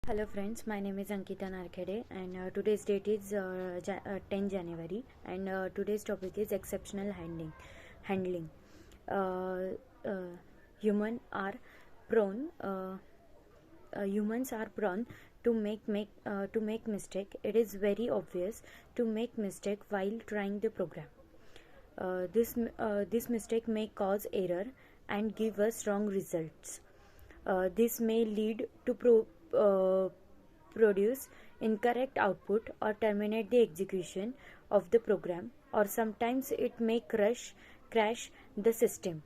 Hello friends, my name is Ankita Narkhede and today's date is 10 January and today's topic is exceptional handling. Uh, uh, human are prone humans are prone to make mistake. It is very obvious to make mistake while trying the program. This mistake may cause error and give us wrong results. This may lead to produce incorrect output or terminate the execution of the program, or sometimes it may crash the system.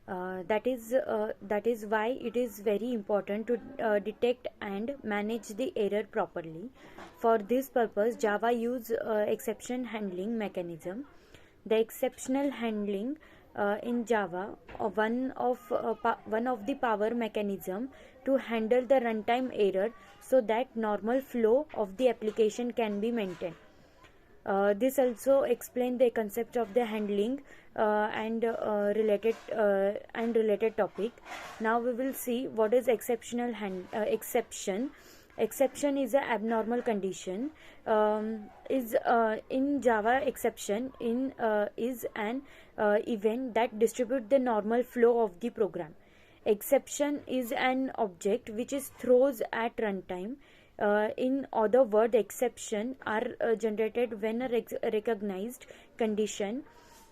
That is why it is very important to detect and manage the error properly. For this purpose, Java use exception handling mechanism. The exceptional handling in Java, one of the power mechanism to handle the runtime error so that normal flow of the application can be maintained. This also explains the concept of the handling and related topic. Now we will see what is exception. Exception is an abnormal condition. Is In Java, exception is an event that distributes the normal flow of the program. Exception is an object which is throws at runtime. In other words, exception are generated when a recognized condition,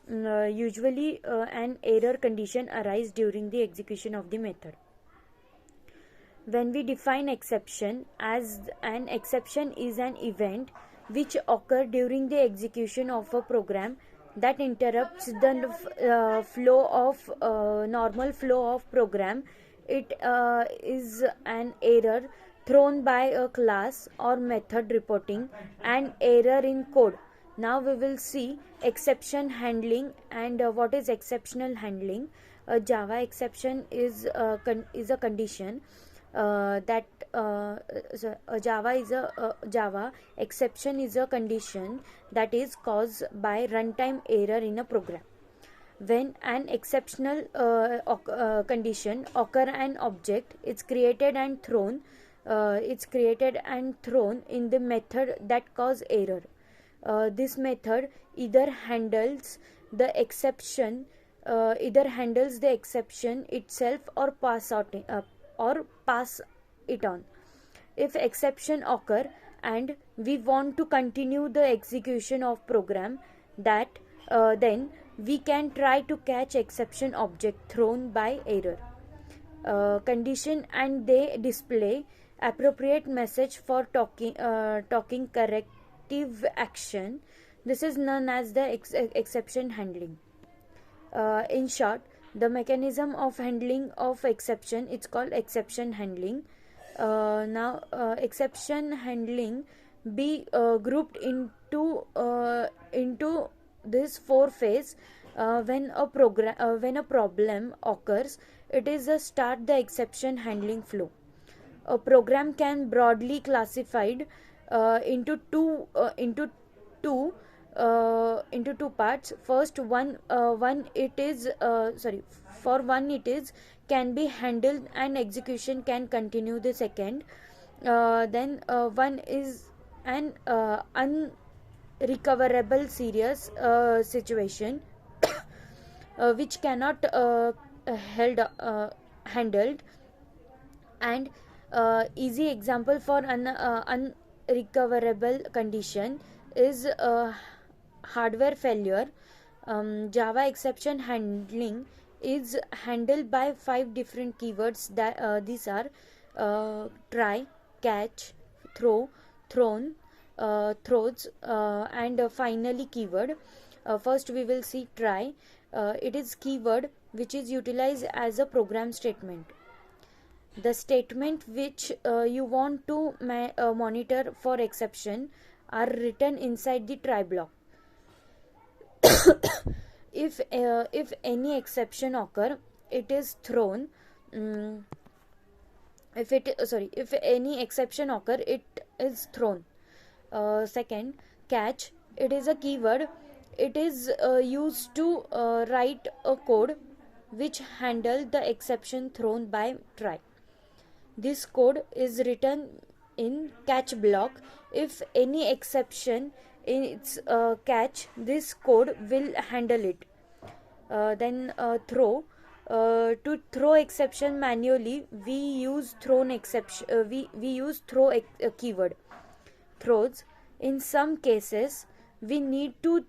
usually an error condition, arises during the execution of the method. When we define exception as an exception is an event which occur during the execution of a program that interrupts the normal flow of program. It is an error thrown by a class or method reporting an error in code. Now we will see exception handling and what is exceptional handling. Java exception is a condition that Java exception is a condition that is caused by runtime error in a program. When an exceptional condition occur, an object is created and thrown in the method that cause error. This method either handles the exception itself or pass it on. If exception occur and we want to continue the execution of program, then we can try to catch exception object thrown by error condition, and they display appropriate message for talking corrective action. This is known as the exception handling. In short, the mechanism of handling of exception, it's called exception handling. Exception handling be grouped into this four phase. When a problem occurs, it is a start the exception handling flow. A program can broadly classified into two parts. First, for one it is can be handled and execution can continue. The second, then one is an unrecoverable serious situation which cannot handled. And easy example for an unrecoverable condition is hardware failure. Java exception handling is handled by 5 different keywords. These are try, catch, throw, thrown, throws, and finally keyword. First we will see try. It is keyword which is utilized as a program statement. The statement which you want to monitor for exception are written inside the try block. If any exception occur, it is thrown. If any exception occur, it is thrown. Second, catch. It is a keyword. It is used to write a code which handle the exception thrown by try. This code is written in catch block. If any exception in its catch, this code will handle it. Then throw. To throw exception manually, we use thrown exception. We use throw keyword. Throws. In some cases, we need to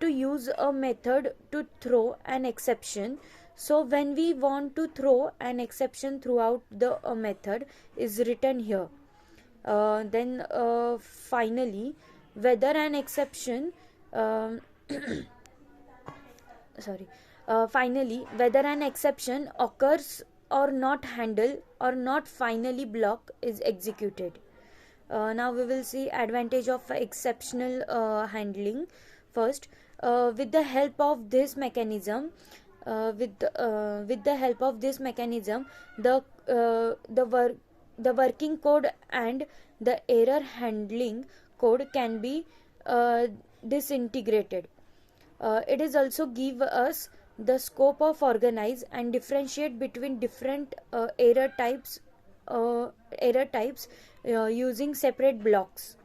use a method to throw an exception. So when we want to throw an exception throughout the method is written here. Then finally, whether an exception finally, whether an exception occurs or not, handle or not finally block is executed. Now we will see advantage of exceptional handling. First, with the help of this mechanism, with the help of this mechanism, the working code and the error handling code can be disintegrated. It is also give us the scope of organize and differentiate between different error types using separate blocks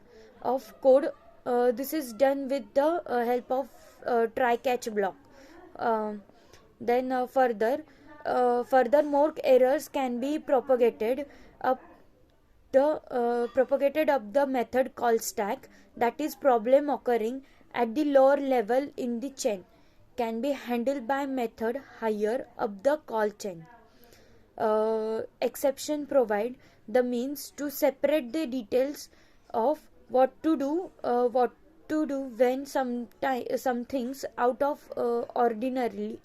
of code. This is done with the help of try catch block. Then furthermore, errors can be propagated up the method call stack. That is, problem occurring at the lower level in the chain can be handled by method higher up the call chain. Exception provide the means to separate the details of what to do when some things out of ordinary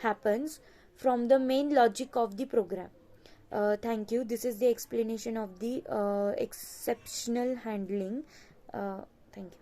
happens from the main logic of the program. Thank you. This is the explanation of the exceptional handling. Thank you.